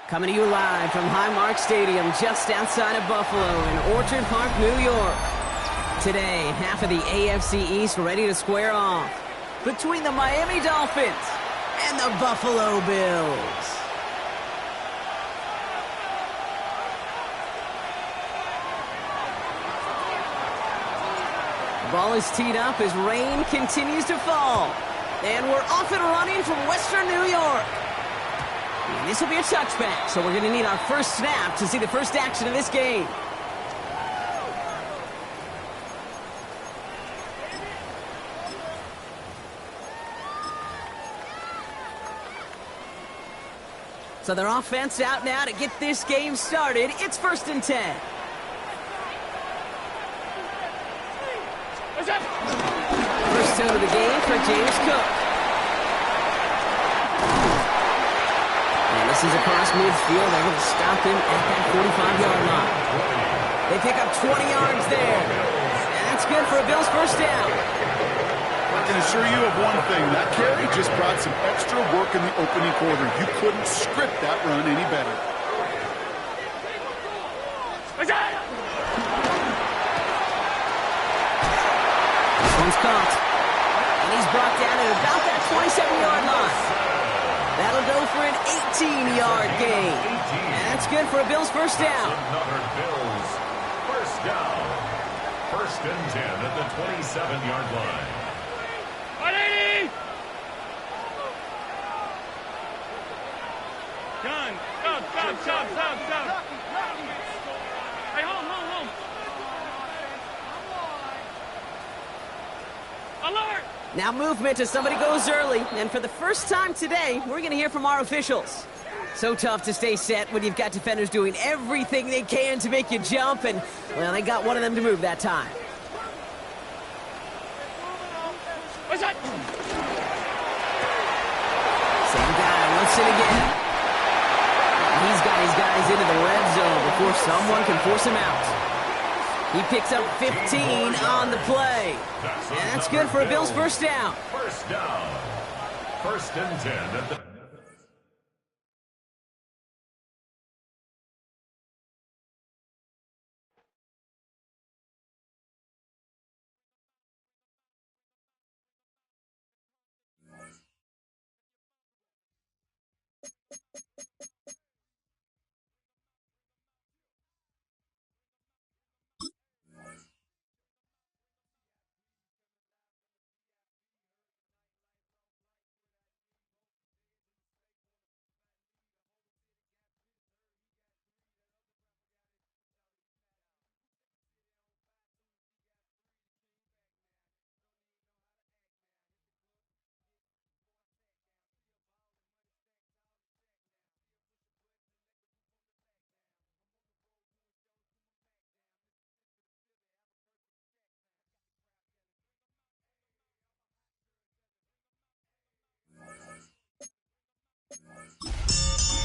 Coming to you live from Highmark Stadium just outside of Buffalo in Orchard Park, New York. Today, half of the AFC East ready to square off between the Miami Dolphins and the Buffalo Bills. The ball is teed up as rain continues to fall. And we're off and running from Western New York. And this will be a touchback, so we're going to need our first snap to see the first action of this game. So their offense out now to get this game started. It's 1st and 10. First down of the game for James Cook. And this is across midfield. They're going to stop him at that 45-yard line. They pick up 20 yards there. And that's good for a Bills first down. I can assure you of one thing. That carry just brought some extra work in the opening quarter. You couldn't script that run any better. This one's caught. And he's brought down at about that 27-yard line. That'll go for an 18-yard gain. And that's good for a Bills first down. Another Bills first down. 1st and 10 at the 27-yard line. 180! John, stop. Hey, home. Alert! Now movement as somebody goes early. And for the first time today, we're going to hear from our officials. So tough to stay set when you've got defenders doing everything they can to make you jump. And, well, they got one of them to move that time. What's that? Same guy once and again. He's got his guys into the red zone before someone can force him out. He picks up 15 on the play. And that's good for a Bills first down. First down. 1st and 10 at the...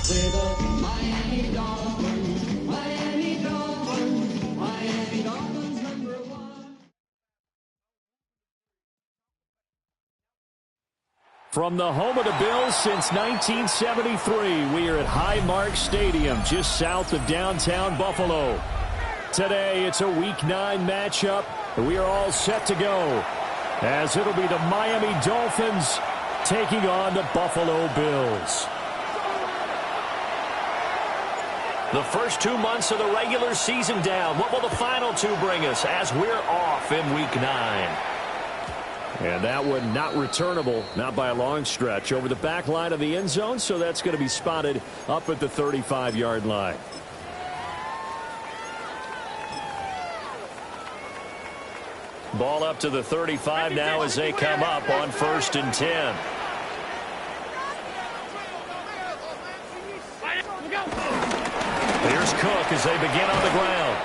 We're the Miami Dolphins, Miami Dolphins, Miami Dolphins #1. From the home of the Bills since 1973, we are at Highmark Stadium, just south of downtown Buffalo. Today, it's a Week 9 matchup, and we are all set to go, as it'll be the Miami Dolphins taking on the Buffalo Bills. The first 2 months of the regular season down. What will the final 2 bring us as we're off in Week 9? And that one not returnable, not by a long stretch, over the back line of the end zone, so that's going to be spotted up at the 35-yard line. Ball up to the 35 now as they come up on 1st and 10. Here's Cook as they begin on the ground.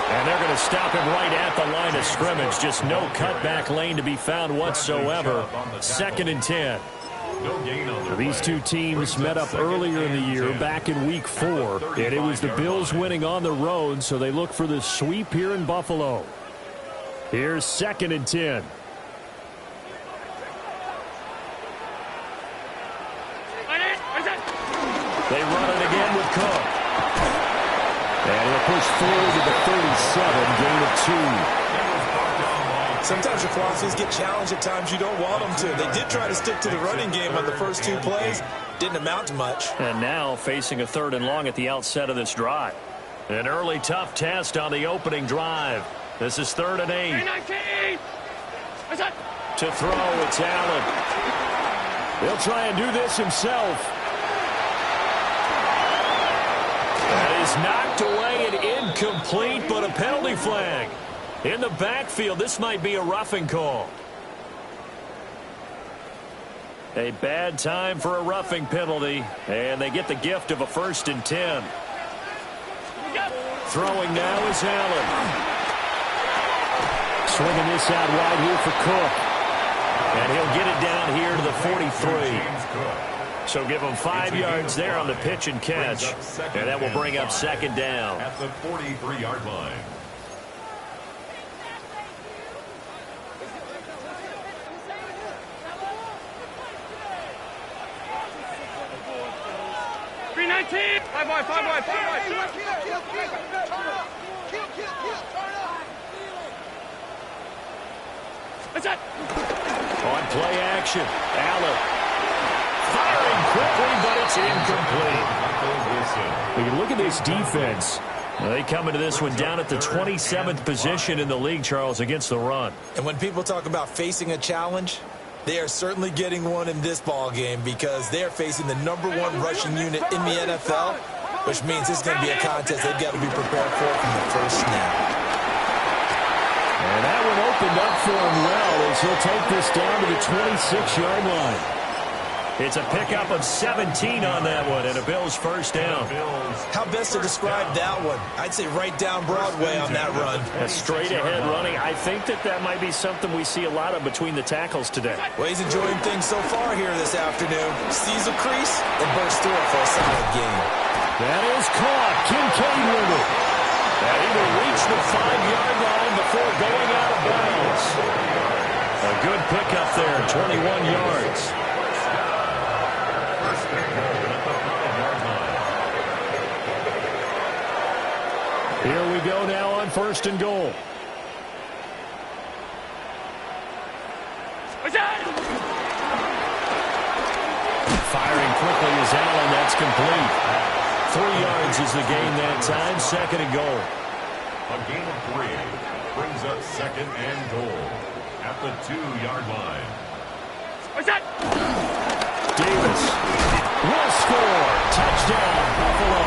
And they're going to stop him right at the line of scrimmage. Just no cutback lane to be found whatsoever. 2nd and 10. These two teams met up earlier in the year, back in Week 4. And it was the Bills winning on the road, so they look for the sweep here in Buffalo. Here's 2nd and 10. They run it again with Cook. And he'll push forward to the 37, gain of 2. Sometimes your philosophies get challenged at times you don't want them to. They did try to stick to the running game on the first 2 plays. Didn't amount to much. And now facing a 3rd and long at the outset of this drive. An early tough test on the opening drive. This is 3rd and 8. 19! What's that? To throw, it's Allen. He'll try and do this himself. That is knocked away and incomplete, but a penalty flag. In the backfield, this might be a roughing call. A bad time for a roughing penalty, and they get the gift of a 1st and 10. Throwing now is Allen. Swinging this out wide here for Cook. And he'll get it down here to the 43. So give him 5 yards there on the pitch and catch. And that will bring up 2nd down. At the 43-yard line. Five wide. What's that? On play action, Allen. Firing quickly, but it's incomplete. We can look at this defense. They come into this one down at the 27th position in the league, Charles, against the run. And when people talk about facing a challenge, they are certainly getting one in this ball game because they are facing the #1 rushing unit in the NFL, which means it's going to be a contest they've got to be prepared for from the first snap. And that one opened up for him well as he'll take this down to the 26-yard line. It's a pickup of 17 on that one, and a Bills 1st down. How best to describe that one? I'd say right down Broadway on that run. A straight-ahead running. I think that might be something we see a lot of between the tackles today. Well, he's enjoying things so far here this afternoon. Sees a crease and bursts through it for a solid game. That is caught. Kincaid with it. And he will reach the 5-yard line before going out of bounds. A good pickup there, 21 yards. Here we go now on 1st and goal. Firing quickly is Allen. That's complete. 3 yards is the gain that time. 2nd and goal. A gain of 3 brings up 2nd and goal at the 2-yard line. What's that? Davis will score. Touchdown, Buffalo.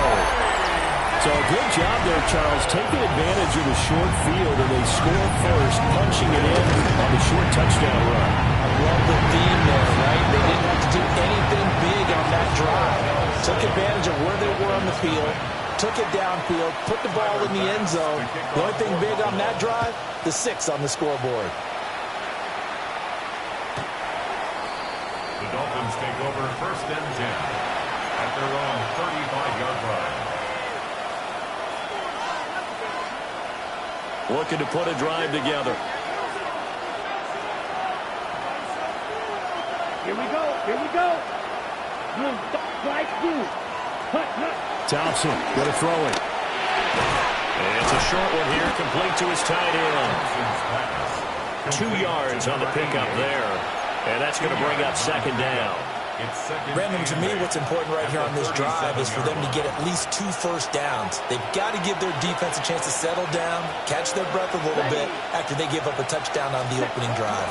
So good job there, Charles, taking advantage of the short field, and they score first, punching it in on the short touchdown run. I love the theme there, right? They didn't have to do anything big on that drive. Took advantage of where they were on the field, took it downfield, put the ball in the end zone. The only thing big on that drive, the 6 on the scoreboard. The Dolphins take over 1st and 10 at their own 35-yard line. Looking to put a drive together. Here we go. Thompson going to throw it. And it's a short one here, complete to his tight end. 2 yards on the pickup there. And that's going to bring up 2nd down. Brandon, to me, what's important right here on this drive is for them to get at least 2 first downs. They've got to give their defense a chance to settle down, catch their breath a little bit after they give up a touchdown on the opening drive.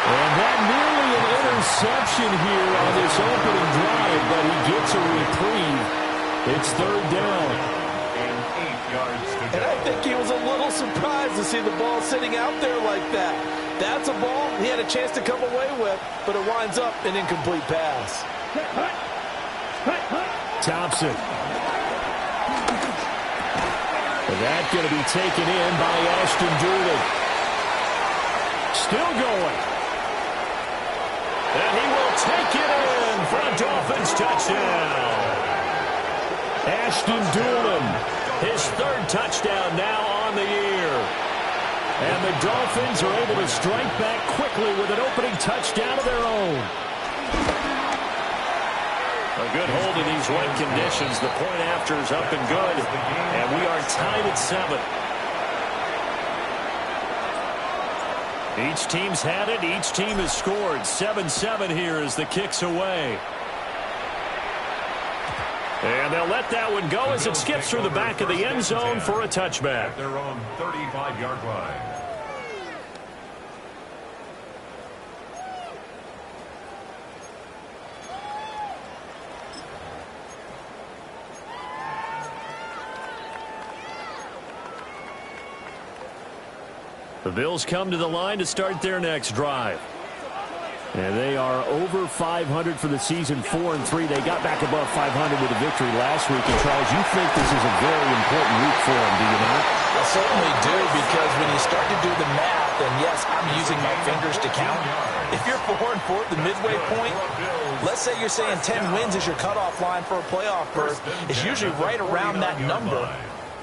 And that nearly an interception here on this opening drive, but he gets a reprieve. It's 3rd down. And 8 yards to go. And I think he was a little surprised to see the ball sitting out there like that. That's a ball he had a chance to come away with, but it winds up an incomplete pass. Thompson. And that's going to be taken in by Ashton Doolin. Still going. And he will take it in for a Dolphins touchdown. Ashton Doolin, his 3rd touchdown now on the year. And the Dolphins are able to strike back quickly with an opening touchdown of their own. those right conditions. The point after is up and good, and we are tied at 7. Each team's had it. Each team has scored. 7-7 here as the kick's away. And they'll let that one go as it skips through the back of the end zone for a touchback. Their own 35-yard line. The Bills come to the line to start their next drive. And they are over 500 for the season, 4-3. They got back above 500 with a victory last week. And, Charles, you think this is a very important week for them, do you not? I certainly do, because when you start to do the math, and yes, I'm using my fingers to count. If you're 4-4 at the midway point, let's say you're saying 10 wins is your cutoff line for a playoff berth. It's usually right around that number.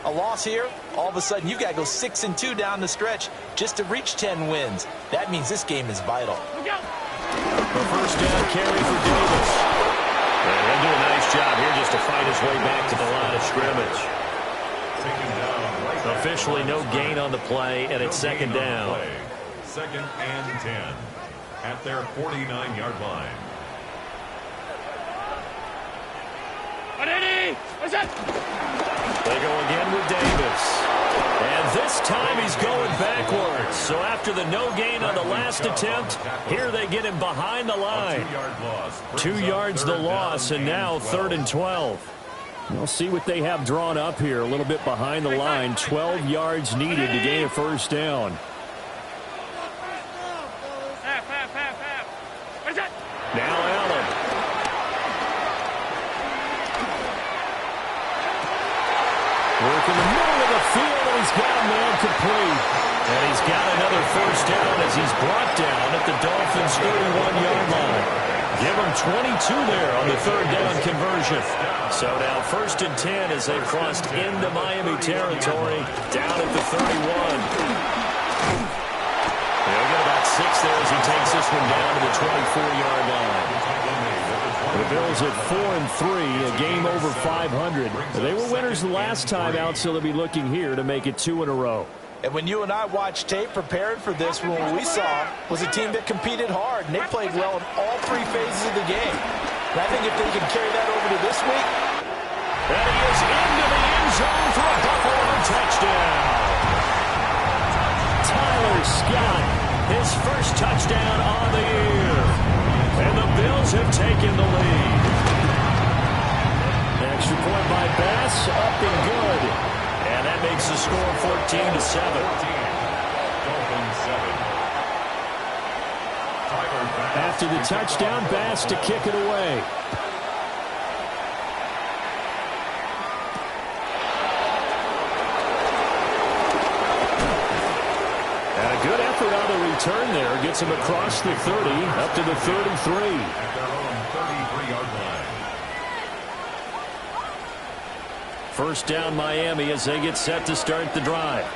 A loss here, all of a sudden you've got to go 6-2 down the stretch just to reach 10 wins. That means this game is vital. The first down carry for Davis. And he'll do a nice job here just to fight his way back to the line of scrimmage. Officially no gain on the play, and it's second down. 2nd and 10 at their 49-yard line. What's that? They go again with Davis. And this time he's going backwards. So after the no gain on the last attempt, here they get him behind the line. 2 yards the loss, and now 3rd and 12. We'll see what they have drawn up here. A little bit behind the line. 12 yards needed to gain a first down. What's that? Now Allen. Work in the middle of the field, and he's got a man complete. And he's got another first down as he's brought down at the Dolphins' 31-yard line. Give him 22 there on the 3rd down conversion. So now 1st and 10 as they've crossed into Miami territory, down at the 31. They'll get about 6 there as he takes this one down to the 24-yard line. The Bills at 4-3, a game over 500. They were winners the last time out, so they'll be looking here to make it 2 in a row. And when you and I watched tape prepared for this, what we saw was a team that competed hard, and they played well in all 3 phases of the game. And I think if they can carry that over to this week. And he is into the end zone for a Buffalo touchdown. Tyler Scott, his first touchdown on the year. And the Bills have taken the lead. Extra point by Bass, up and good. And that makes the score 14-7. After the touchdown, Bass to kick it away. And a good effort on the return there. Gets him across the 30, up to the 33. First down Miami as they get set to start the drive.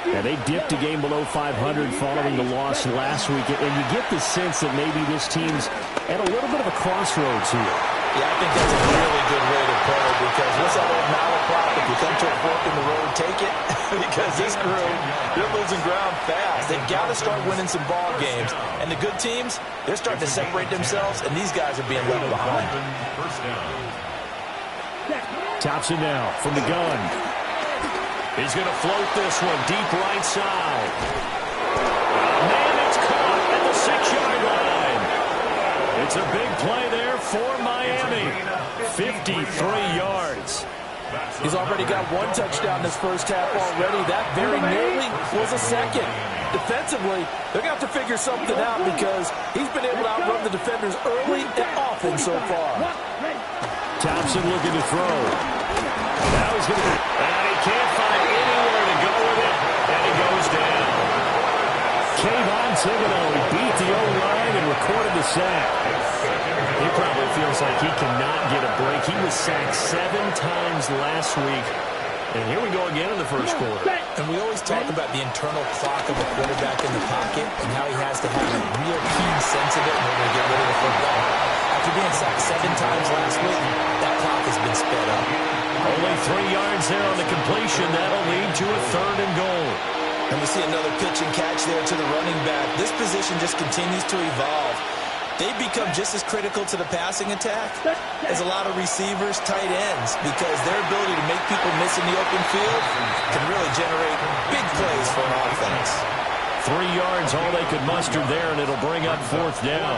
And they dipped a game below 500 following the loss last week. And you get the sense that maybe this team's at a little bit of a crossroads here. Yeah, I think that's a really good way to put it, because what's that old malaprop? If you come to a fork in the road, take it. Because this crew, they're losing ground fast. They've got to start winning some ball games. And the good teams, they're starting to separate themselves, and these guys are being left behind. First down. Thompson now from the gun. He's going to float this one deep right side. Man, it's caught at the 6-yard line. It's a big play there for Miami. 53 yards. He's already got 1 touchdown this first half already. That very nearly was a second. Defensively, they're going to have to figure something out, because he's been able to outrun the defenders early and often so far. Thompson looking to throw. Now he's going to... And he can't find anywhere to go with it. And he goes down. Kayvon Thibodeau beat the O-line and recorded the sack. He probably feels like he cannot get a break. He was sacked 7 times last week. And here we go again in the first quarter. And we always talk about the internal clock of a quarterback in the pocket and how he has to have a real keen sense of it in order to get rid of the football. After being sacked 7 times last week, that has been sped up. Only 3 yards there on the completion. That'll lead to a 3rd and goal. And we see another pitch and catch there to the running back. This position just continues to evolve. They've become just as critical to the passing attack as a lot of receivers, tight ends, because their ability to make people miss in the open field can really generate big plays for an offense. 3 yards, all they could muster there, and it'll bring up 4th down.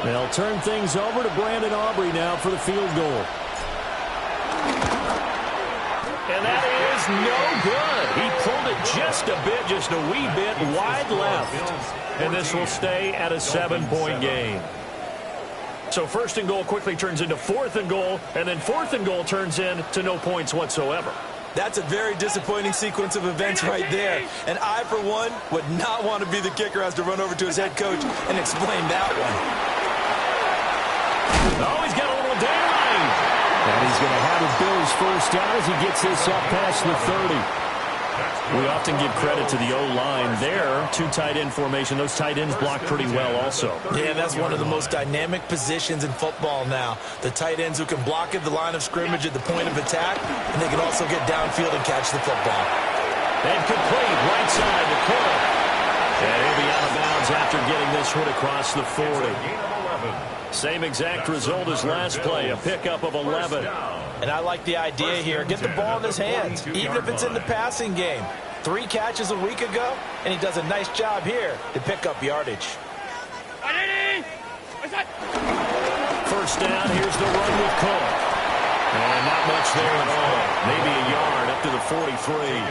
They'll turn things over to Brandon Aubrey now for the field goal. And that is no good. He pulled it just a bit, just a wee bit wide left. And this will stay at a 7-point game. So 1st and goal quickly turns into 4th and goal, and then 4th and goal turns into no points whatsoever. That's a very disappointing sequence of events right there. And I, for one, would not want to be the kicker who has to run over to his head coach and explain that one. Oh, he's got a little daylight. And he's going to have a Bills first down as he gets this up past the 30. We often give credit to the O-line there. 2 tight end formation. Those tight ends block pretty well also. Yeah, that's one of the most dynamic positions in football now. The tight ends who can block at the line of scrimmage at the point of attack, and they can also get downfield and catch the football. And complete right side to Cook. And he'll be out of bounds after getting this one across the 40. Same exact result as last play, a pickup of 11. And I like the idea here. Get the ball in his hands, even if it's in the passing game. 3 catches a week ago, and he does a nice job here to pick up yardage. First down, here's the run with Cook. And not much there at all. Maybe a yard up to the 43.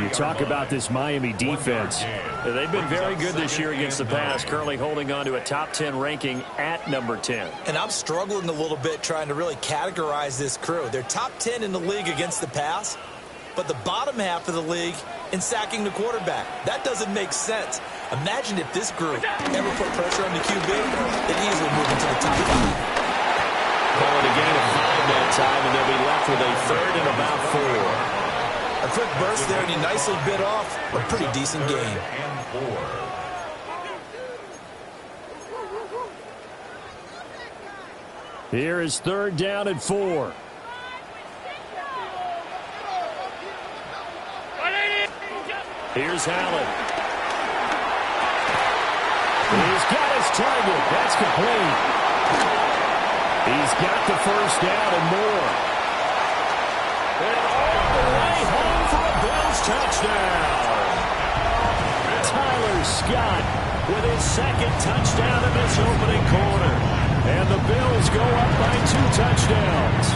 You talk about this Miami defense. They've been very good this year against the pass, currently holding on to a top 10 ranking at number 10. And I'm struggling a little bit trying to really categorize this crew. They're top 10 in the league against the pass, but the bottom half of the league in sacking the quarterback. That doesn't make sense. Imagine if this group ever put pressure on the QB, they'd easily move into the top 5. Call it a gain of 5 that time, and they'll be left with a 3rd and about 4. A quick burst there, and he nicely bit off a pretty decent gain. Here is 3rd down and 4. Here's Allen. He's got his target. That's complete. He's got the first down and more. And all the way home for a Bills touchdown. Tyler Scott with his 2nd touchdown in this opening quarter. And the Bills go up by 2 touchdowns.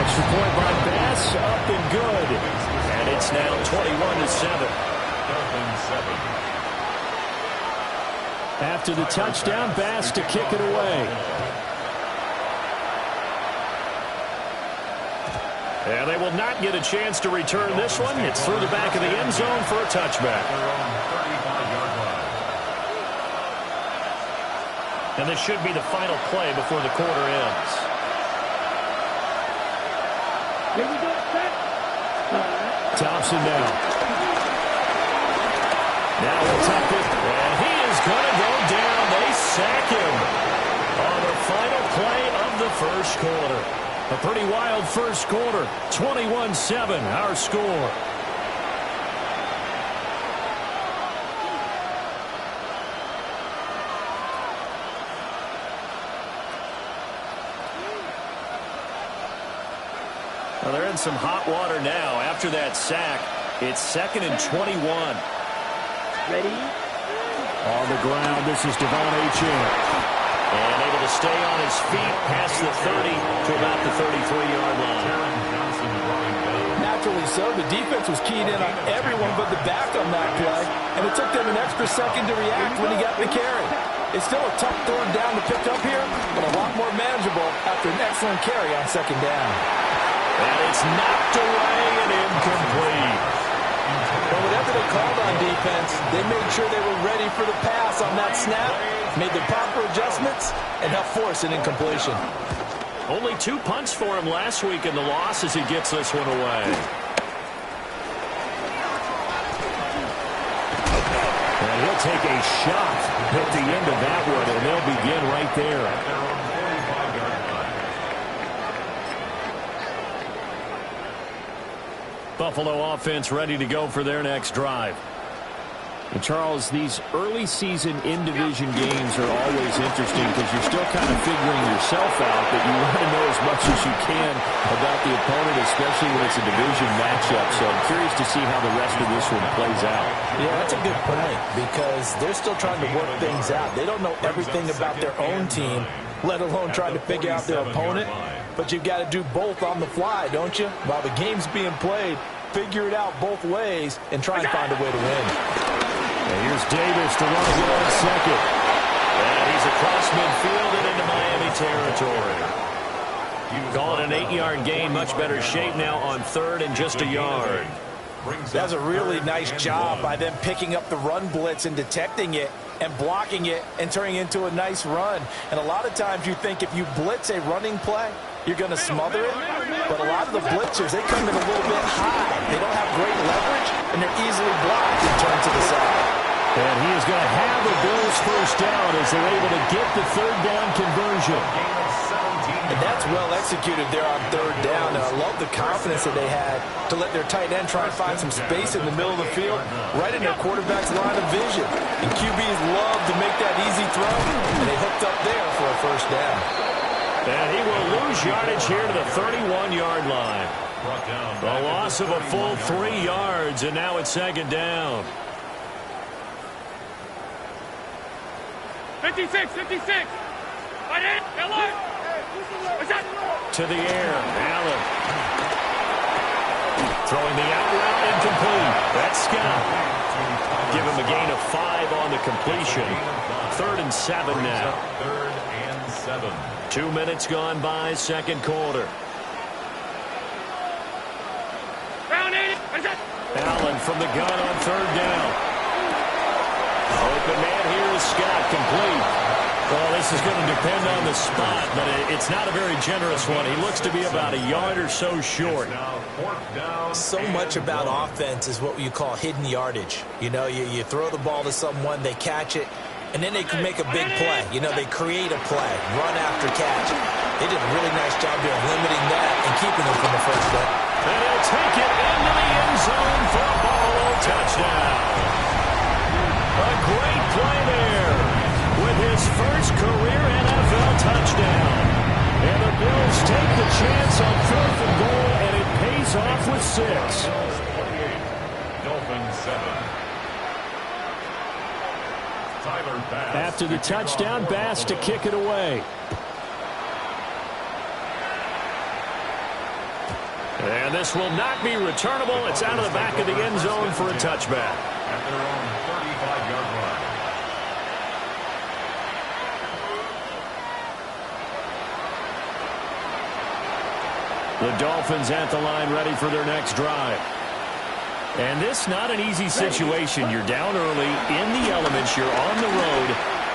Extra point by Bass, up and good. And it's now 21-7. After the touchdown, Bass to kick it away. And they will not get a chance to return this one. It's through the back of the end zone for a touchback. And this should be the final play before the quarter ends. Thompson now. Now he'll tuck it. And he is going to go down. They sack him on the final play of the first quarter. A pretty wild first quarter. 21-7, our score. Well, they're in some hot water now. After that sack, it's 2nd and 21. Ready? On the ground, this is Devon Achane. And able to stay on his feet past the 30 to about the 33-yard line. Naturally so. The defense was keyed in on everyone but the back on that play, and it took them an extra second to react when he got the carry. It's still a tough 3rd down to pick up here, but a lot more manageable after an excellent carry on 2nd down. And it's knocked away and incomplete. But whatever they called on defense, they made sure they were ready for the pass on that snap, made the proper adjustments, and helped force an incompletion. Only 2 punts for him last week in the loss as he gets this one away. And he'll take a shot at the end of that one, and they'll begin right there. Buffalo offense ready to go for their next drive. And Charles, these early season in-division games are always interesting because you're still kind of figuring yourself out, but you want to know as much as you can about the opponent, especially when it's a division matchup. So I'm curious to see how the rest of this one plays out. Yeah, that's a good point because they're still trying to work things out. They don't know everything about their own team, let alone trying to figure out their opponent. But you've got to do both on the fly, don't you? While the game's being played, figure it out both ways and try and find a way to win. And here's Davis to run it on second. And he's across midfield and into Miami territory. Call it an 8-yard gain. Much better shape now on third and just a yard. That's a really nice job by them picking up the run blitz and detecting it and blocking it and turning it into a nice run. And a lot of times you think if you blitz a running play, you're going to smother it. But a lot of the blitzers, they come in a little bit high. They don't have great leverage, and they're easily blocked and turned to the side. And he is going to have the Bills first down as they're able to get the third down conversion. And that's well executed there on third down. And I love the confidence that they had to let their tight end try and find some space in the middle of the field, right in their quarterback's line of vision. And QBs love to make that easy throw, and they hooked up there for a first down. And he will lose yardage here to the 31-yard line. A loss of a full 3 yards, and now it's second down. 56. To the air, Allen. Throwing the out route incomplete. That's Scott. Give him a gain of 5 on the completion. 3rd and 7 now. 3rd and 7. 2 minutes gone by, second quarter. Allen from the gun on third down. Open man here is Scott, complete. Well, this is going to depend on the spot, but it's not a very generous one. He looks to be about a yard or so short. So much about offense is what you call hidden yardage. You know, you throw the ball to someone, they catch it, and then they can make a big play. You know, they create a play, run after catch. They did a really nice job there limiting that and keeping them from the first down. And he'll take it into the end zone for a Buffalo touchdown. A great play there with his first career NFL touchdown. And the Bills take the chance on 4th and goal, and it pays off with 6. Dolphins 7. After the touchdown, Bass to kick it away. And this will not be returnable. It's out of the back of the end zone for a touchback. At their own 35-yard line. The Dolphins at the line ready for their next drive. And this not an easy situation. You're down early, in the elements, you're on the road.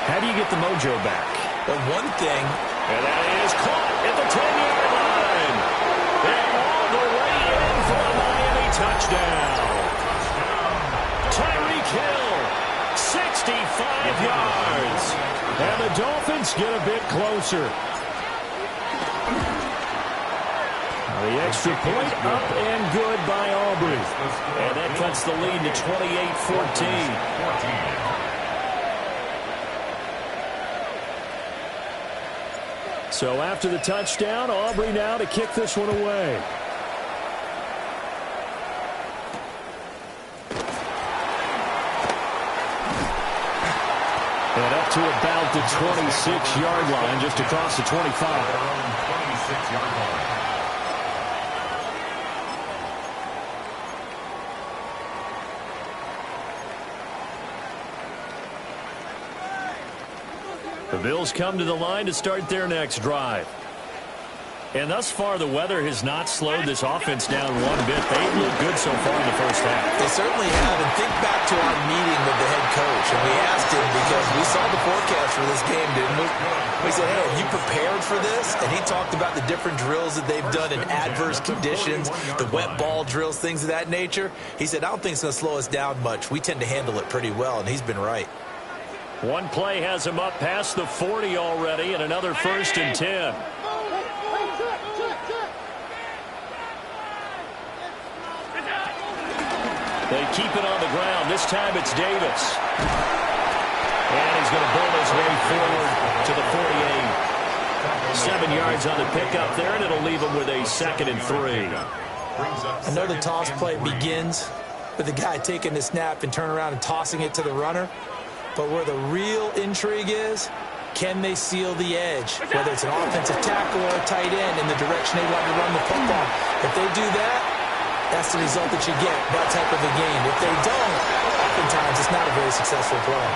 How do you get the mojo back? Well, one thing. And that is caught at the 10-yard line. And all the way in for a Miami touchdown. Tyreek Hill, 65 yards. And the Dolphins get a bit closer. The extra point up and good by Aubrey. And that cuts the lead to 28-14. So after the touchdown, Aubrey now to kick this one away. And up to about the 26-yard line, just across the 25. 26-yard line. The Bills come to the line to start their next drive. And thus far, the weather has not slowed this offense down one bit. They've looked good so far in the first half. They certainly have. And think back to our meeting with the head coach. And we asked him, because we saw the forecast for this game, didn't we? We said, hey, have you prepared for this? And he talked about the different drills that they've done in adverse conditions, the wet ball drills, things of that nature. He said, I don't think it's going to slow us down much. We tend to handle it pretty well, and he's been right. One play has him up past the 40 already, and another 1st and 10. They keep it on the ground. This time it's Davis. And he's going to bull his way forward to the 48. 7 yards on the pickup there, and it'll leave him with a 2nd and 3. I know the toss play begins with the guy taking the snap and turning around and tossing it to the runner. But where the real intrigue is, can they seal the edge? Whether it's an offensive tackle or a tight end in the direction they want to run the football. If they do that, that's the result that you get, that type of a game. If they don't, oftentimes it's not a very successful play.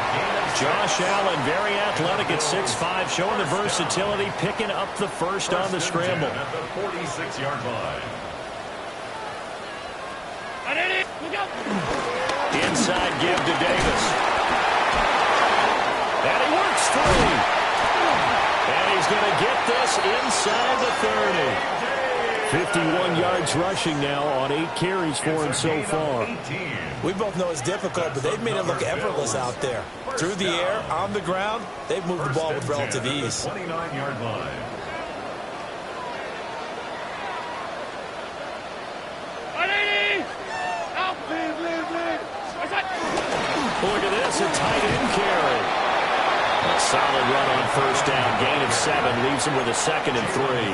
Josh Allen, very athletic at 6'5", showing the versatility, picking up the first on the scramble. At the 46-yard line. Inside give to Davis. And he works through. And he's going to get this inside the 30. 51 yards rushing now on 8 carries for him so far. We both know it's difficult, but they've made it look effortless out there. Through the air, on the ground, they've moved the ball with relative ease. 29-yard line. Look at this, a tight end carry. A solid run on first down. Gain of 7 leaves him with a 2nd and 3.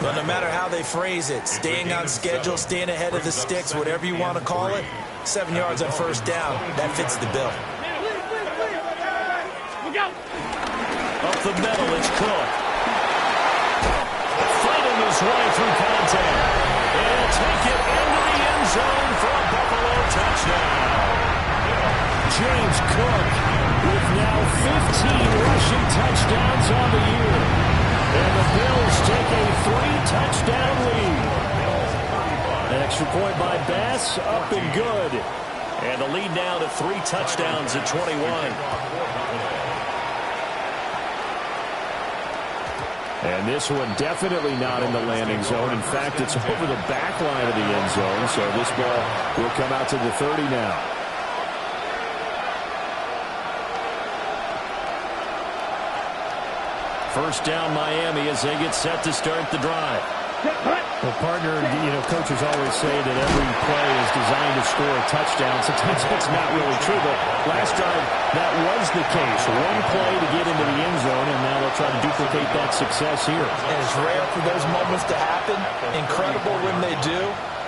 But no matter how they phrase it, staying on schedule, staying ahead of the sticks, whatever you want to call it, 7 yards on first down, that fits the bill. Up the middle, it's Cook. Fighting his way through contact. And he'll take it into the end zone for a Buffalo touchdown. James Cook with now 15 rushing touchdowns on the year. And the Bills take a 3-touchdown lead. An extra point by Bass, up and good. And the lead now to 3 touchdowns at 21. And this one definitely not in the landing zone. In fact, it's over the back line of the end zone. So this ball will come out to the 30 now. First down Miami as they get set to start the drive. Well, partner, coaches always say that every play is designed to score a touchdown. Sometimes that's not really true, but last drive, that was the case. One play to get into the end zone, and now they'll try to duplicate that success here. And it's rare for those moments to happen. Incredible when they do.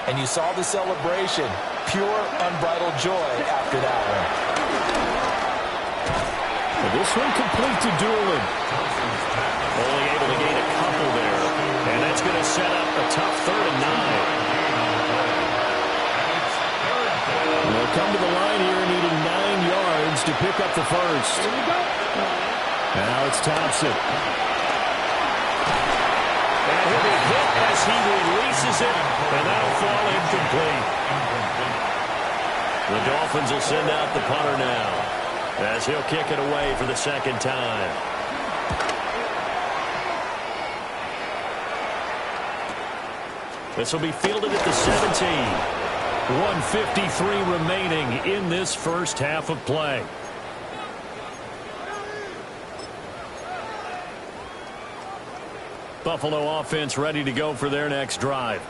And you saw the celebration. Pure, unbridled joy after that one. Well, this one complete to Doolin. Only able to gain a couple there. And that's going to set up a tough 3rd and 9. They'll come to the line here needing 9 yards to pick up the first. Now it's Thompson. And he'll be hit as he releases it, and that'll fall incomplete. The Dolphins will send out the punter now as he'll kick it away for the 2nd time. This will be fielded at the 17. 1:53 remaining in this first half of play. Buffalo offense ready to go for their next drive.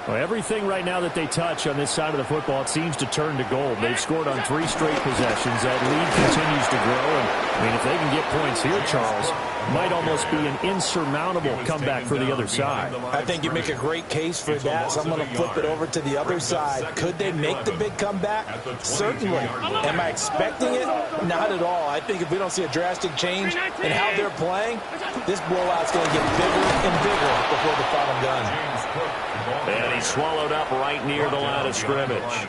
Well, everything right now that they touch on this side of the football, it seems to turn to gold. They've scored on 3 straight possessions. That lead continues to grow. And, if they can get points here, Charles, might almost be an insurmountable comeback for the other side. I think you make a great case for that, so I'm going to flip it over to the other side. Could they make the big comeback? Certainly. Am I expecting it? Not at all. I think if we don't see a drastic change in how they're playing, this blowout's going to get bigger and bigger before the final gun. And he's swallowed up right near the line of scrimmage.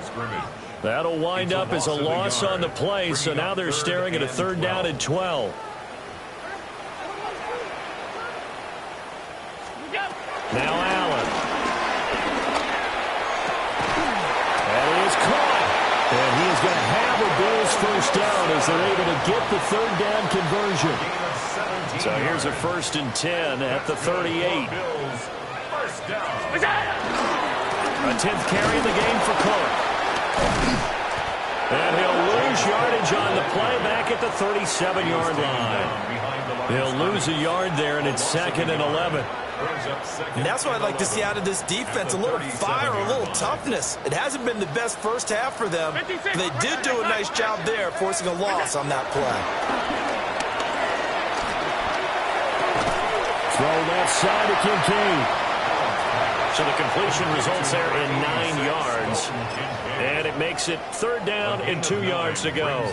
That'll wind up as a loss on the play, so now they're staring at a 3rd down and 12. Now Allen. And he is caught. And he is going to have a Bills first down as they're able to get the 3rd down conversion. So here's a 1st and 10 at the 38. A 10th carry in the game for Cook. And he'll lose yardage on the play back at the 37-yard line. He'll lose a yard there, and it's 2nd and 11. And that's what I'd like to see out of this defense, a little fire, a little toughness. It hasn't been the best first half for them. They did do a nice job there, forcing a loss on that play. Throw left side to Kincaid. So the completion results there in 9 yards. And it makes it 3rd down and 2 yards to go.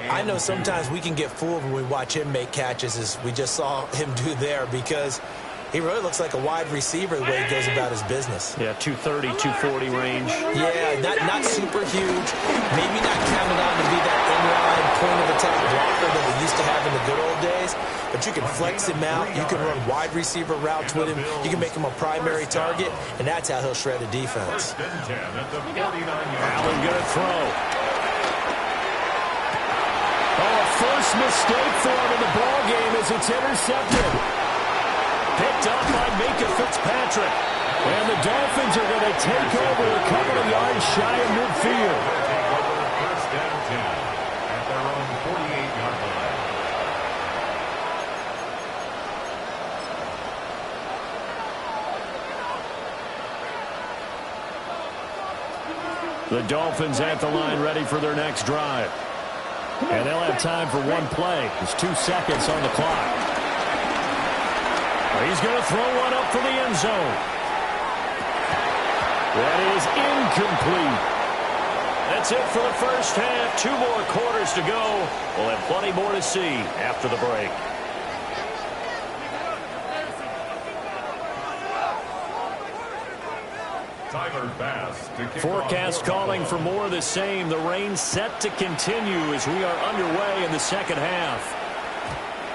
I know sometimes we can get fooled when we watch him make catches, as we just saw him do there, because he really looks like a wide receiver the way he goes about his business. Yeah, 230, 240 range. Yeah, not super huge. Maybe not counted on to be that inline point-of-attack blocker that we used to have in the good old days. But you can flex him out. You can run wide receiver routes with him. You can make him a primary target, and that's how he'll shred a defense. Allen gonna throw. Oh, a first mistake for him in the ball game as it's intercepted. Picked up by Minka Fitzpatrick. And the Dolphins are going to take over a couple of yards shy of midfield. First down 10 at their own 48-yard line. The Dolphins at the line ready for their next drive. And they'll have time for one play. There's 2 seconds on the clock. He's going to throw one up for the end zone. That is incomplete. That's it for the first half. 2 more quarters to go. We'll have plenty more to see after the break. Forecast calling for more of the same. The rain set to continue as we are underway in the second half.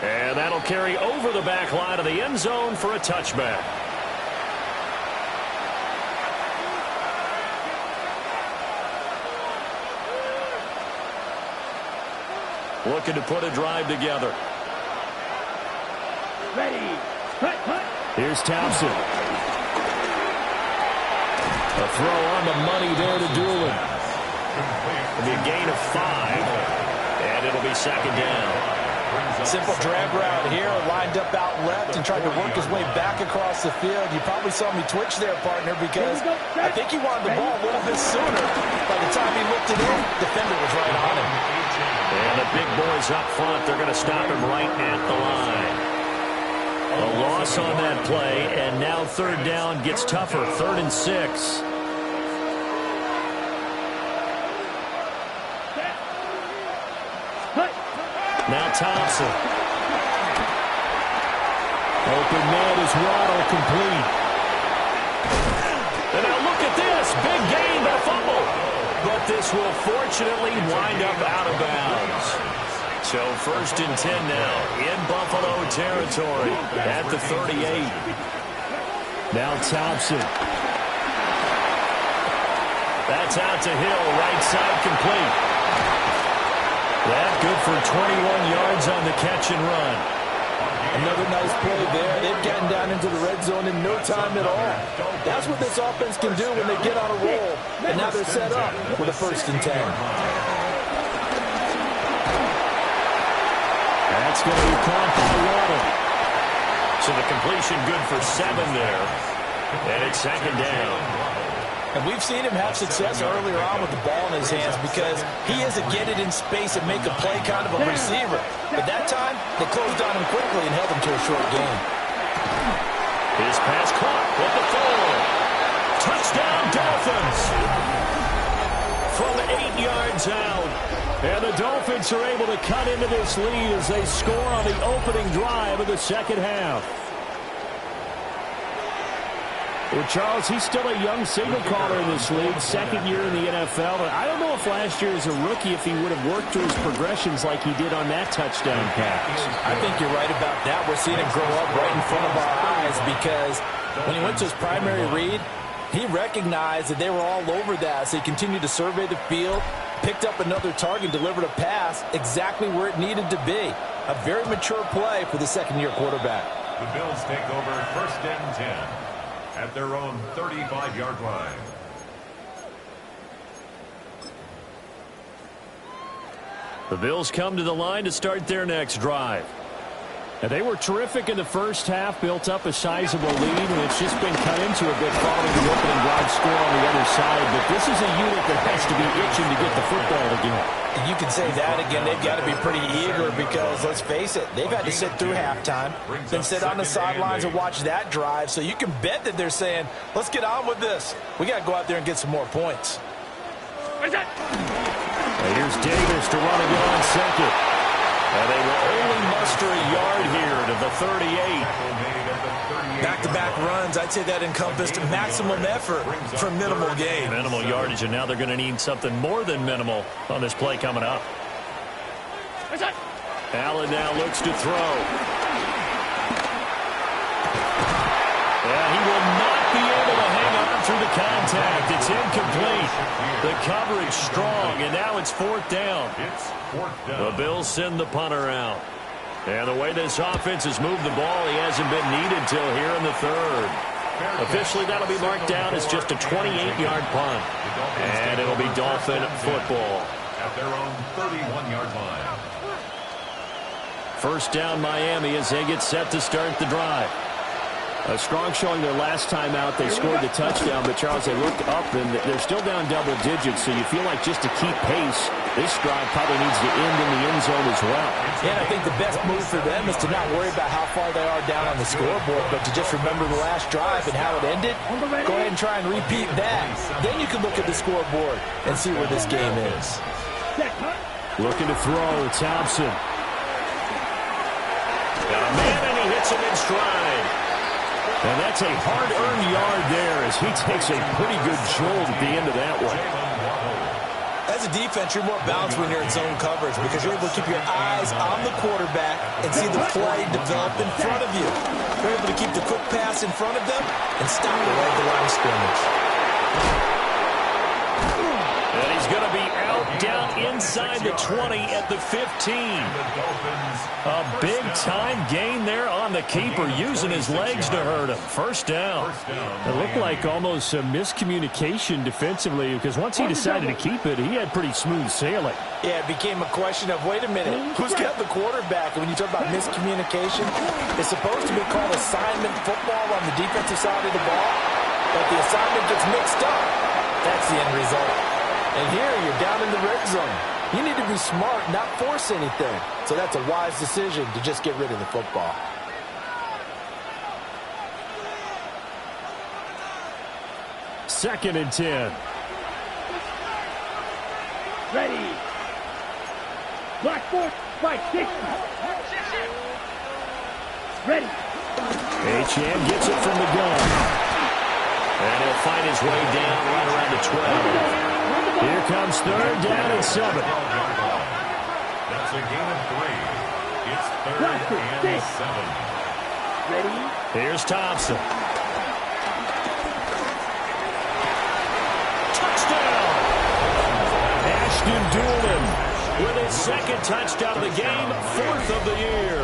And that'll carry over the back line of the end zone for a touchback. Looking to put a drive together. Ready. Here's Thompson. A throw on the money there to Doolin. It'll be a gain of 5. And it'll be second down. Simple drag route here, lined up out left and tried to work his way back across the field. You probably saw me twitch there, partner, because I think he wanted the ball a little bit sooner. By the time he looked it in, defender was right on him. And the big boys up front, they're going to stop him right at the line. A loss on that play, and now 3rd down gets tougher, 3rd and 6. Now Thompson. Open man is Waddle, complete. And now look at this. Big gain, but a fumble. But this will fortunately wind up out of bounds. So 1st and 10 now in Buffalo territory at the 38. Now Thompson. That's out to Hill, right side complete. That good for 21 yards on the catch and run. Another nice play there. They've gotten down into the red zone in no time at all. That's what this offense can do when they get on a roll. And now they're set up with a 1st and 10. That's going to be caught by Waddle. So the completion good for 7 there. And it's second down. And we've seen him have success earlier on with the ball in his hands because he is a get it in space and make a play kind of a receiver. But that time, they closed on him quickly and held him to a short gain. His pass caught with the throw. Touchdown, Dolphins! From 8 yards out. And the Dolphins are able to cut into this lead as they score on the opening drive of the second half. Well, Charles, he's still a young signal caller in this league, 2nd year in the NFL. But I don't know if last year as a rookie, if he would have worked through his progressions like he did on that touchdown pass. I think you're right about that. We're seeing him grow up right in front of our eyes because when he went to his primary read, he recognized that they were all over that. So he continued to survey the field, picked up another target, delivered a pass exactly where it needed to be. A very mature play for the 2nd-year quarterback. The Bills take over 1st and 10. At their own 35-yard line. The Bills come to the line to start their next drive. And they were terrific in the first half, built up a sizable lead, and it's just been cut into a bit following the opening drive score on the other side. But this is a unit that has to be itching to get the football again. You can say that again. They've got to be pretty eager because, let's face it, they've had to sit through halftime, then sit on the sidelines and watch that drive. So you can bet that they're saying, let's get on with this. We got to go out there and get some more points. And here's Davis to run again on second. And they will only muster a yard here to the 38. Back-to-back runs, I'd say that encompassed maximum effort for minimal gain. Minimal yardage, and now they're going to need something more than minimal on this play coming up. Allen now looks to throw. Yeah, he will not be able to hang on through the contact. It's incomplete. The coverage strong, and now it's fourth down. The Bills send the punter out. And the way this offense has moved the ball, he hasn't been needed till here in the third. Officially, that'll be marked down as just a 28-yard punt. And it'll be Dolphin football. At their own 31-yard line. First down, Miami, as they get set to start the drive. A strong showing their last time out. They scored the touchdown, but, Charles, they looked up, and they're still down double digits, so you feel like just to keep pace, this drive probably needs to end in the end zone as well. Yeah, and I think the best move for them is to not worry about how far they are down on the scoreboard, but to just remember the last drive and how it ended. Go ahead and try and repeat that. Then you can look at the scoreboard and see where this game is. Looking to throw, Thompson. Got a man, and he hits him in stride. And that's a hard-earned yard there as he takes a pretty good jolt at the end of that one. As a defense, you're more balanced when you're in zone coverage because you're able to keep your eyes on the quarterback and see the play develop in front of you. You're able to keep the quick pass in front of them and stop it right at the line of scrimmage. And he's going to be out down inside the 20 at the 15. A big-time gain there on the keeper, using his legs to hurt him. First down. It looked like almost a miscommunication defensively because once he decided to keep it, he had pretty smooth sailing. Yeah, it became a question of, wait a minute, who's got the quarterback? And when you talk about miscommunication, it's supposed to be called assignment football on the defensive side of the ball, but the assignment gets mixed up. That's the end result. And here, you're down in the red zone. You need to be smart, not force anything. So that's a wise decision to just get rid of the football. Second and 10. Ready. Black 4, fight 6. Ready. Achane gets it from the gun. And he'll find his way down right around the 12. Here comes third down and 7. That's a gain of 3. It's third and 7. Ready. Here's Thompson. Touchdown! Ashton Doolin with his second touchdown of the game, 4th of the year.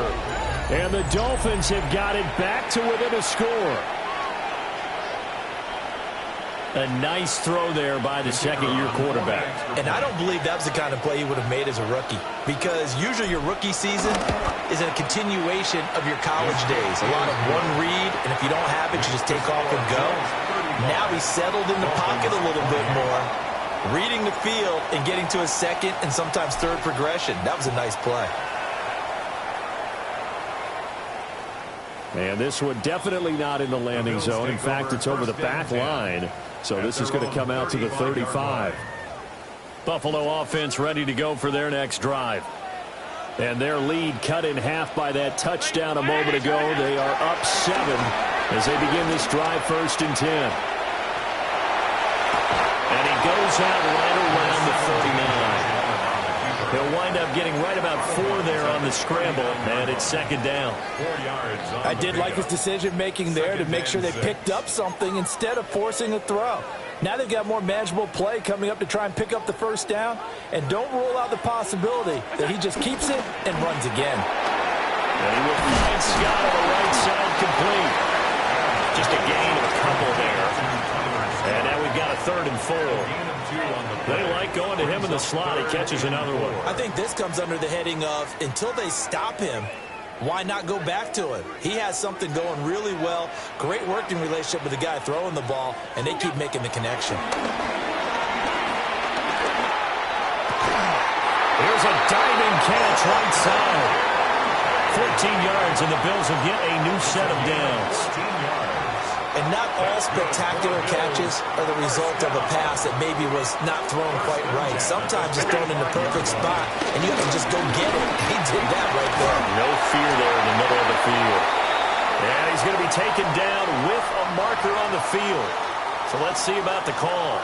And the Dolphins have got it back to within a score. A nice throw there by the second-year quarterback. And I don't believe that was the kind of play he would have made as a rookie, because usually your rookie season is a continuation of your college days. A lot of one read, and if you don't have it, you just take off and go. Now he's settled in the pocket a little bit more, reading the field and getting to a second and sometimes third progression. That was a nice play. And this one definitely not in the landing zone. In fact, it's over the back line. So this is going to come out to the 35. Buffalo offense ready to go for their next drive. And their lead cut in half by that touchdown a moment ago. They are up 7 as they begin this drive, 1st and 10. And he goes out right around the 39. He'll wind up getting right about 4 there on the scramble, and it's 2nd down. 4 yards. I did like his decision-making there to make sure they picked up something instead of forcing a throw. Now they've got more manageable play coming up to try and pick up the first down, and don't rule out the possibility that he just keeps it and runs again. And he will find Scott on the right side complete. Just a gain of a couple there. And now we've got a 3rd and 4. They like going to him in the slot. He catches another one. I think this comes under the heading of, until they stop him, why not go back to it? He has something going really well, great working relationship with the guy throwing the ball, and they keep making the connection. Here's a diving catch right side. 14 yards, and the Bills will get a new set of downs. And not all spectacular catches are the result of a pass that maybe was not thrown quite right. Sometimes it's thrown in the perfect spot, and you have to just go get it. He did that right there. No fear there in the middle of the field. And he's going to be taken down with a marker on the field. So let's see about the call.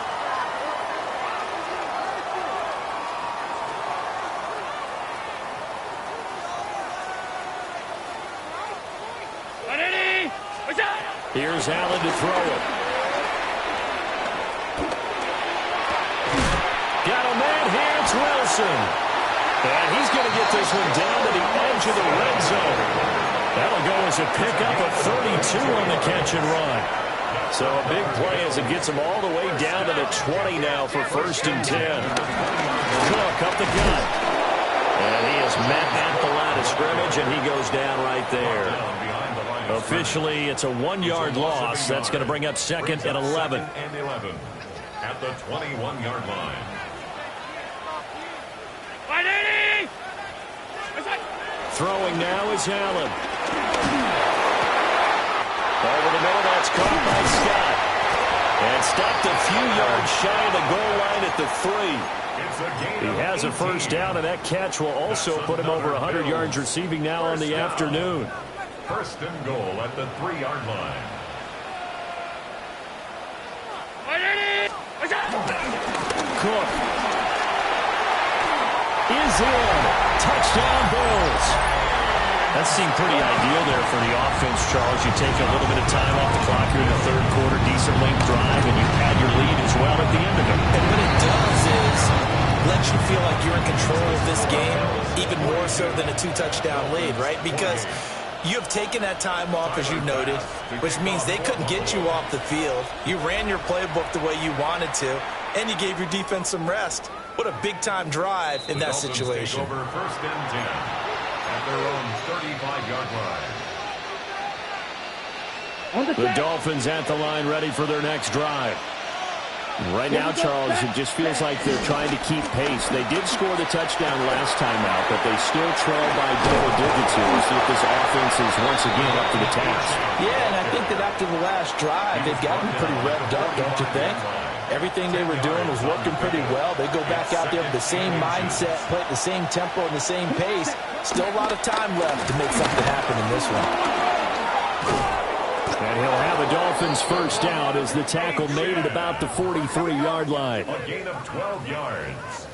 Here's Allen to throw it. Got a man here. It's Wilson. And he's going to get this one down to the edge of the red zone. That'll go as a pickup of 32 on the catch and run. So a big play as it gets him all the way down to the 20 now for 1st and 10. Cook up the gut. And he is met at the line of scrimmage, and he goes down right there. Officially, it's a 1-yard loss. That's going to bring up 2nd and 11. At the 21-yard line. Throwing now is Allen. Over the middle, that's caught by Scott. And stopped a few yards shy of the goal line at the 3. He has a first down, and that catch will also put him over 100 yards receiving now on the afternoon. 1st and goal at the 3-yard line. Cook is in. Touchdown, Bills. That seemed pretty ideal there for the offense, Charles. You take a little bit of time off the clock here in the 3rd quarter, decent length drive, and you had your lead as well at the end of it. And what it does is lets you feel like you're in control of this game, even more so than a 2-touchdown lead, right? Because you have taken that time off, as you noted, which means they couldn't get you off the field. You ran your playbook the way you wanted to, and you gave your defense some rest. What a big-time drive in that situation. Over 1st and 10 at their own 35-yard line. The Dolphins at the line, ready for their next drive. Right now, Charles, it just feels like they're trying to keep pace. They did score the touchdown last time out, but they still trail by double digits here. We'll see if this offense is once again up to the task. Yeah, and I think that after the last drive, they've gotten pretty revved up, don't you think? Everything they were doing was working pretty well. They go back out there with the same mindset, play at the same tempo and the same pace. Still a lot of time left to make something happen in this one. And he'll have a Dolphins first down as the tackle made at about the 43-yard line. A gain of 12 yards.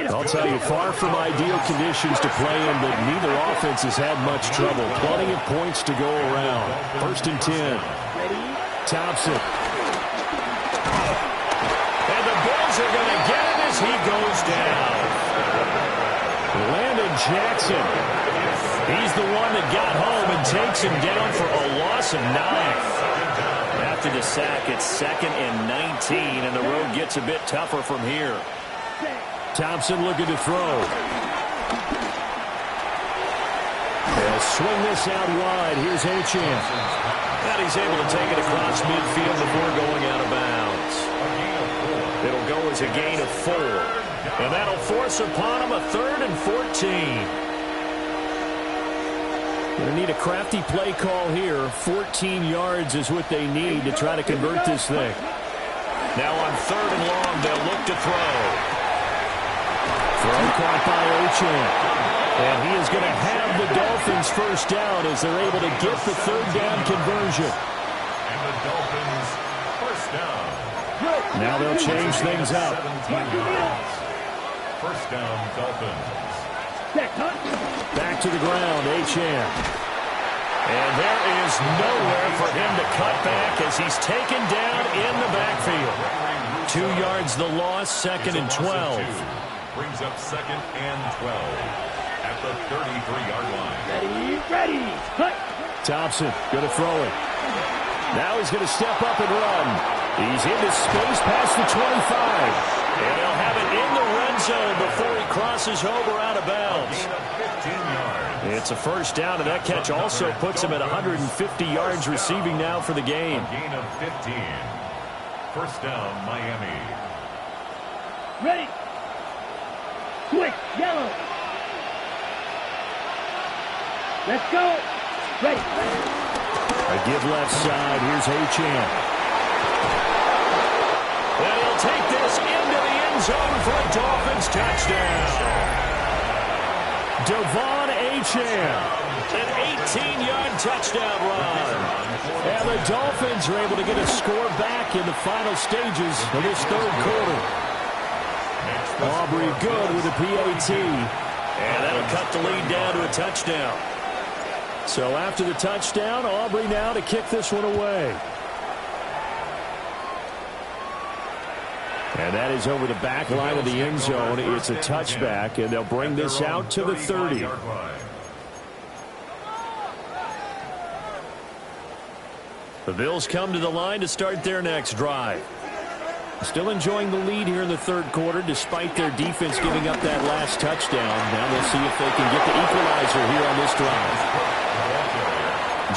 I'll tell you, far from ideal conditions to play in, but neither offense has had much trouble. Plenty of points to go around. 1st and 10. Thompson. And the Bills are going to get him as he goes down. Landon Jackson. He's the one that got home and takes him down for a loss of 9. After the sack, it's 2nd and 19, and the road gets a bit tougher from here. Thompson looking to throw. They'll swing this out wide. Here's Achane. And he's able to take it across midfield before going out of bounds. It'll go as a gain of 4. And that'll force upon him a 3rd and 14. Going to need a crafty play call here. 14 yards is what they need to try to convert this thing. Now on 3rd and long, they'll look to throw. Throw caught by Achane. And he is going to have the Dolphins first down as they're able to get the 3rd down conversion. And the Dolphins first down. Now they'll change things up. 17 yards. First down, Dolphins. Back to the ground, Achane. And there is nowhere for him to cut back as he's taken down in the backfield. 2 yards the loss, 2nd and 12. Brings up 2nd and 12 at the 33-yard line. Ready. Cut. Thompson going to throw it. Now he's going to step up and run. He's into space past the 25. And he'll have it in the red zone before he crosses over out of bounds. It's a first down, and that catch also puts him at 150 yards receiving now for the game. A gain of 15. First down, Miami. Ready. Switch. Yellow. Let's go. Ready. A give left side. Here's Achane. And he'll take this into the end zone for a Dolphins touchdown. Devon Achane, an 18-yard touchdown run. And the Dolphins are able to get a score back in the final stages of this third quarter. Aubrey good with a PAT. And that'll cut the lead down to a touchdown. So after the touchdown, Aubrey now to kick this one away. And that is over the back line of the end zone. It's a touchback, and they'll bring this out to the 30. The Bills come to the line to start their next drive. Still enjoying the lead here in the third quarter, despite their defense giving up that last touchdown. Now we'll see if they can get the equalizer here on this drive.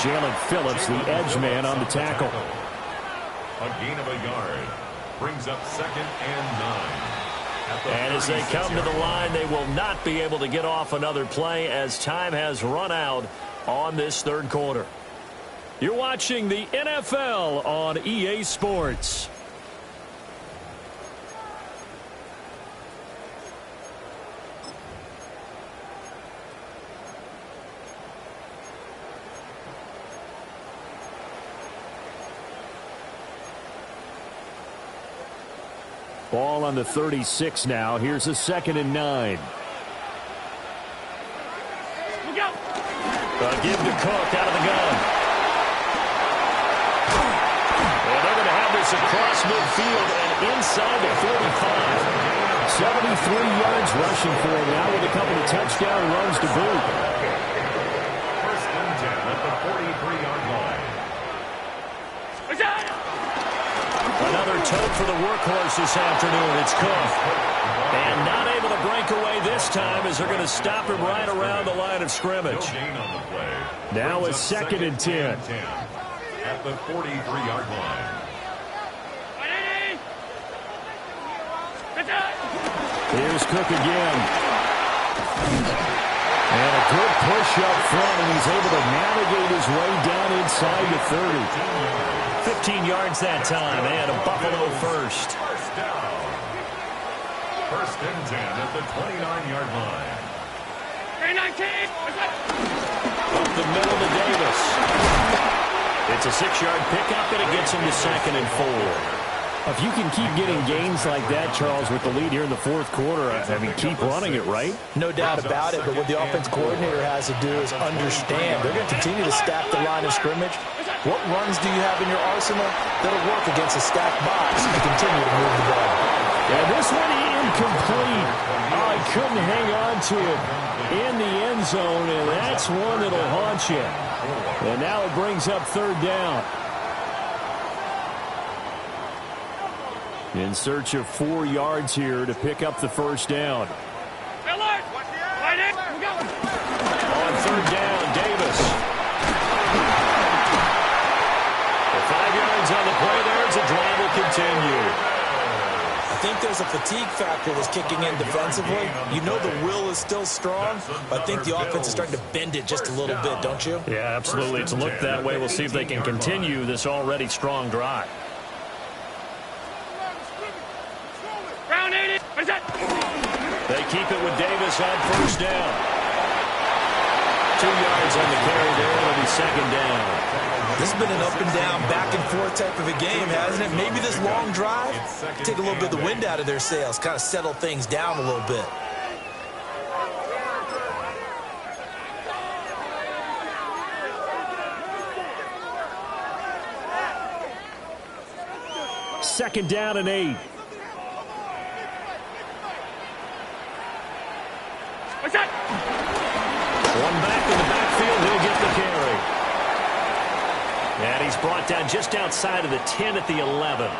Jalen Phillips, the edge man, on the tackle. A gain of a yard. Brings up 2nd and 9. And as they come to the line, they will not be able to get off another play as time has run out on this third quarter. You're watching the NFL on EA Sports. Ball on the 36 now. Here's a 2nd and 9. Give to Cook out of the gun. And they're going to have this across midfield and inside the 45. 73 yards rushing for him now with a couple of touchdown runs to boot. First and 10 at the 43-yard line. Another tote for the workhorse this afternoon. It's Cook. And not able to break away this time as they're going to stop him right around the line of scrimmage. No gain on the play. Now it's 2nd and 10. At the 43-yard line. Here's Cook again. And a good push up front, and he's able to navigate his way down inside the 30. 15 yards that time, and a Buffalo first. First down. First and 10 at the 29-yard line. Up the middle to Davis. It's a 6-yard pickup, and it gets him to 2nd and 4. If you can keep getting gains like that, Charles, with the lead here in the fourth quarter, I mean, keep running it, right? No doubt about it, but what the offense coordinator has to do is understand. They're going to continue to stack the line of scrimmage. What runs do you have in your arsenal that'll work against a stacked box and continue to move the ball? And this one incomplete. Oh, he couldn't hang on to it in the end zone, and that's one that'll haunt you. And now it brings up third down. In search of 4 yards here to pick up the first down. On third down, Davis. For 5 yards on the play there, as the drive will continue. I think there's a fatigue factor that's kicking in defensively. You know the will is still strong, but I think the offense is starting to bend it just a little bit, don't you? Yeah, absolutely. It's looked that way. We'll see if they can continue this already strong drive. They keep it with Davis on first down. 2 yards on the carry there. It'll be 2nd down. This has been an up and down, back and forth type of a game, hasn't it? Maybe this long drive take a little bit of the wind out of their sails, kind of settle things down a little bit. Second down and 8. One back in the backfield, he'll get the carry. And he's brought down just outside of the 10 at the 11.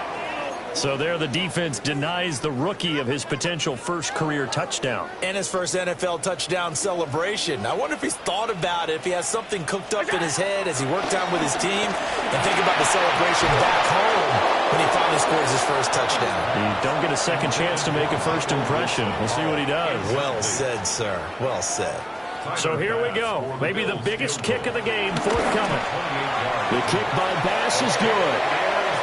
So there the defense denies the rookie of his potential first career touchdown. And his first NFL touchdown celebration. I wonder if he's thought about it, if he has something cooked up in his head as he worked on with his team, and think about the celebration back home when he finally scores his first touchdown. You don't get a second chance to make a first impression. We'll see what he does. Well said, sir. Well said. So here we go. Maybe the biggest kick of the game forthcoming. The kick by Bass is good.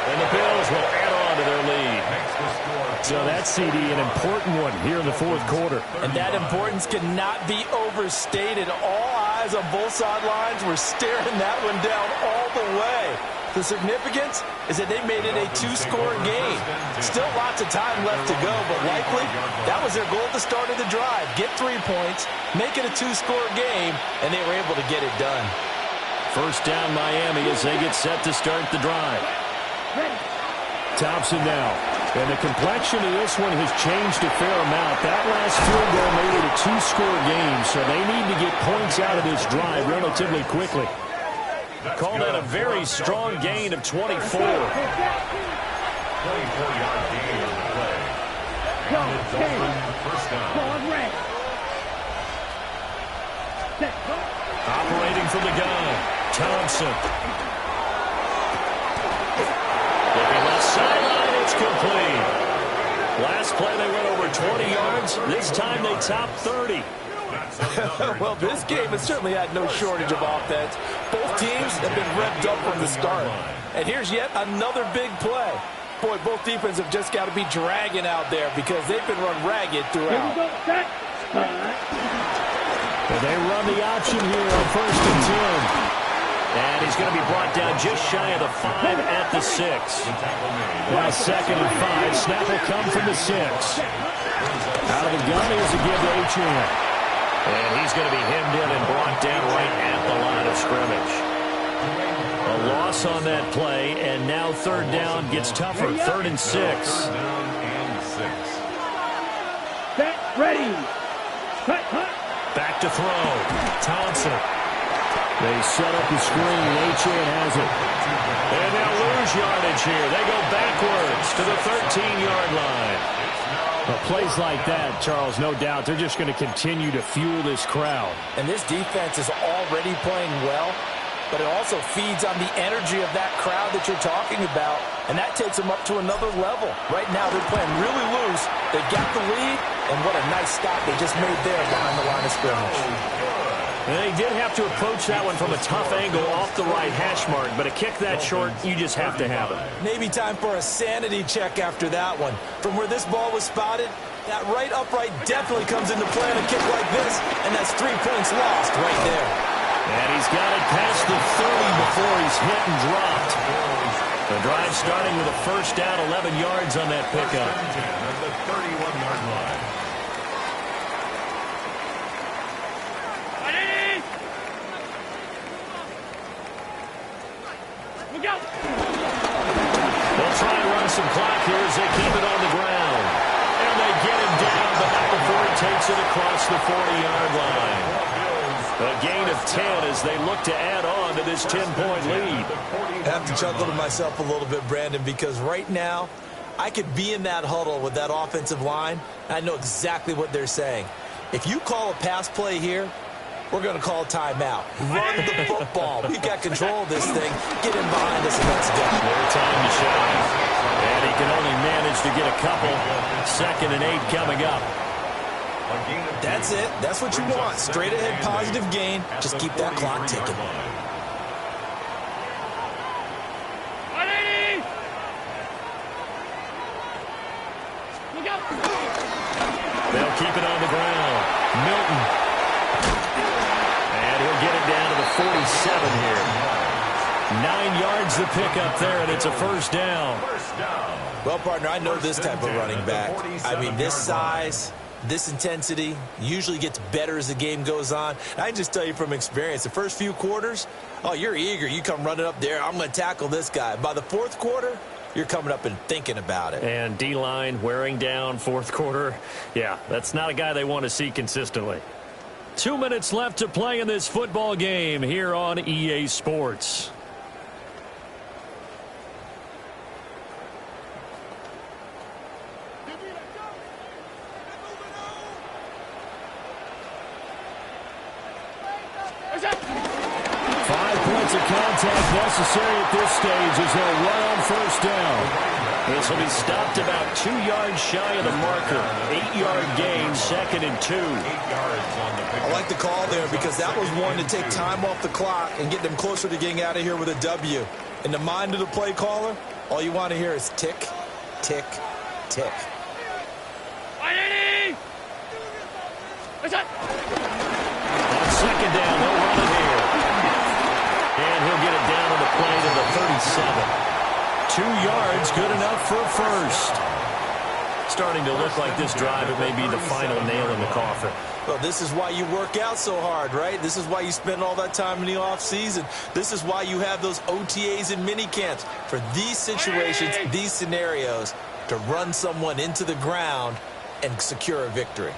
And the Bills will add on to their lead. So that's, CD, an important one here in the fourth quarter. And that importance cannot be overstated. All eyes on both sidelines were staring that one down all the way. The significance is that they made it a two-score game. Still lots of time left to go, but likely that was their goal at the start of the drive. Get 3 points, make it a two-score game, and they were able to get it done. First down Miami as they get set to start the drive. Thompson now. And the complexion of this one has changed a fair amount. That last field goal made it a two-score game, so they need to get points out of this drive relatively quickly. Call that a very strong gain of 24. 24-yard gain on the play. And it's Dolphin first down. Operating from the gun, Thompson. Looking left sideline, it's complete. Last play they went over 20 yards. This time they topped 30. Well, this game has certainly had no shortage of offense. Both teams have been revved up from the start. And here's yet another big play. Boy, both defenses have just got to be dragging out there because they've been run ragged throughout. Well, they run the option here on 1st and 10. And he's going to be brought down just shy of the 5 at the 6. Now 2nd and 5. Snap will come from the 6. Out of the gun, here's a give to H.N. And he's going to be hemmed in and brought down right at the line of scrimmage. A loss on that play, and now 3rd down gets tougher. 3rd and 6. Ready. Back to throw. Thompson. They set up the screen. H.N. has it. And they'll lose yardage here. They go backwards to the 13-yard line. But plays like that, Charles, no doubt, they're just going to continue to fuel this crowd. And this defense is already playing well, but it also feeds on the energy of that crowd that you're talking about, and that takes them up to another level. Right now, they're playing really loose. They've got the lead, and what a nice stop they just made there behind the line of scrimmage. And they did have to approach that one from a tough angle off the right hash mark, but a kick that short, you just have to have it. Maybe time for a sanity check after that one. From where this ball was spotted, that right upright definitely comes into play on a kick like this, and that's 3 points lost right there. And he's got it past the 30 before he's hit and dropped. The drive starting with a first down, 11 yards on that pickup. At the 31-yard line. They'll try and run some clock here as they keep it on the ground. And they get him down, but not before he takes it across the 40-yard line. A gain of 10 as they look to add on to this 10-point lead. I have to chuckle to myself a little bit, Brandon, because right now I could be in that huddle with that offensive line, and I know exactly what they're saying. If you call a pass play here, we're going to call timeout. Run the football. We've got control of this thing. Get in behind us and let's go. No time to shine. And he can only manage to get a couple. 2nd and 8 coming up. That's it. That's what you want. Straight ahead positive gain. Just keep that clock ticking. They'll keep it on the ground. Milton. And he'll get it down to the 47 here. 9 yards the pickup there, and it's a first down. Well, partner, I know this type of running back. I mean, this size, this intensity usually gets better as the game goes on. I can just tell you from experience, the first few quarters, oh, you're eager. You come running up there. I'm going to tackle this guy. By the fourth quarter, you're coming up and thinking about it. And D-line wearing down fourth quarter. Yeah, that's not a guy they want to see consistently. 2 minutes left to play in this football game here on EA Sports. Offensive contact necessary at this stage as they'll run on first down. This will be stopped about 2 yards shy of the marker. 8-yard gain, 2nd and 2. 8 yards on the pick. I like the call there because that was one to take time off the clock and get them closer to getting out of here with a W. In the mind of the play caller, all you want to hear is tick, tick, tick. On 2nd down, they'll run it here. And he'll get it down to the play to the 37. 2 yards, good enough for a first. Starting to look like this drive, it may be the final nail in the coffin. Well, this is why you work out so hard, right? This is why you spend all that time in the offseason. This is why you have those OTAs and mini camps. For these situations, these scenarios, to run someone into the ground and secure a victory.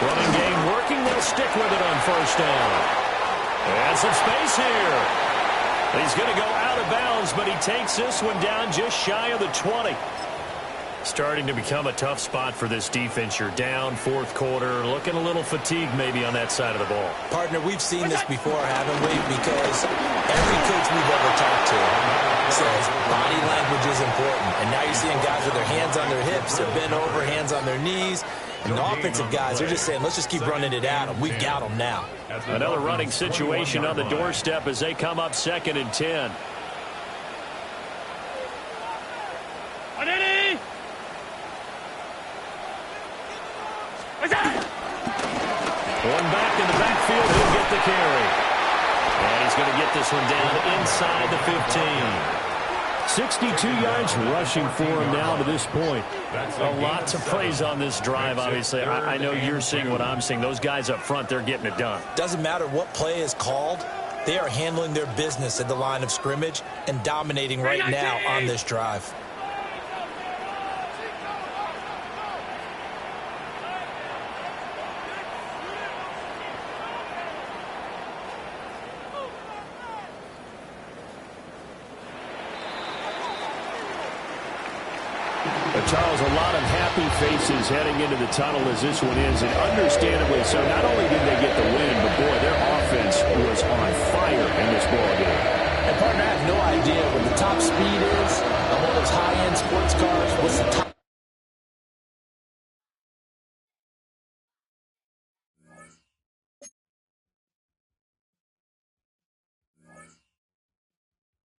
Running game working. They'll stick with it on first down. And some space here. He's going to go out of bounds, but he takes this one down just shy of the 20. Starting to become a tough spot for this defense. You're down, 4th quarter, looking a little fatigued maybe on that side of the ball. Partner, we've seen this before, haven't we? Because every coach we've ever talked to says body language is important. And now you're seeing guys with their hands on their hips, they're bent over, hands on their knees. And the offensive guys, they're just saying, let's just keep running it at them. We've got them now. Another running situation on the doorstep as they come up 2nd and 10. One back in the backfield, he'll get the carry. And he's going to get this one down inside the 15. 62 yards rushing for him now to this point. A lot to praise on this drive, obviously. I know you're seeing what I'm seeing. Those guys up front, they're getting it done. Doesn't matter what play is called. They are handling their business at the line of scrimmage and dominating right now on this drive. Charles, a lot of happy faces heading into the tunnel as this one is, and understandably so. Not only did they get the win, but boy, their offense was on fire in this ball game. And partner, I have no idea what the top speed is on one of those high-end sports cars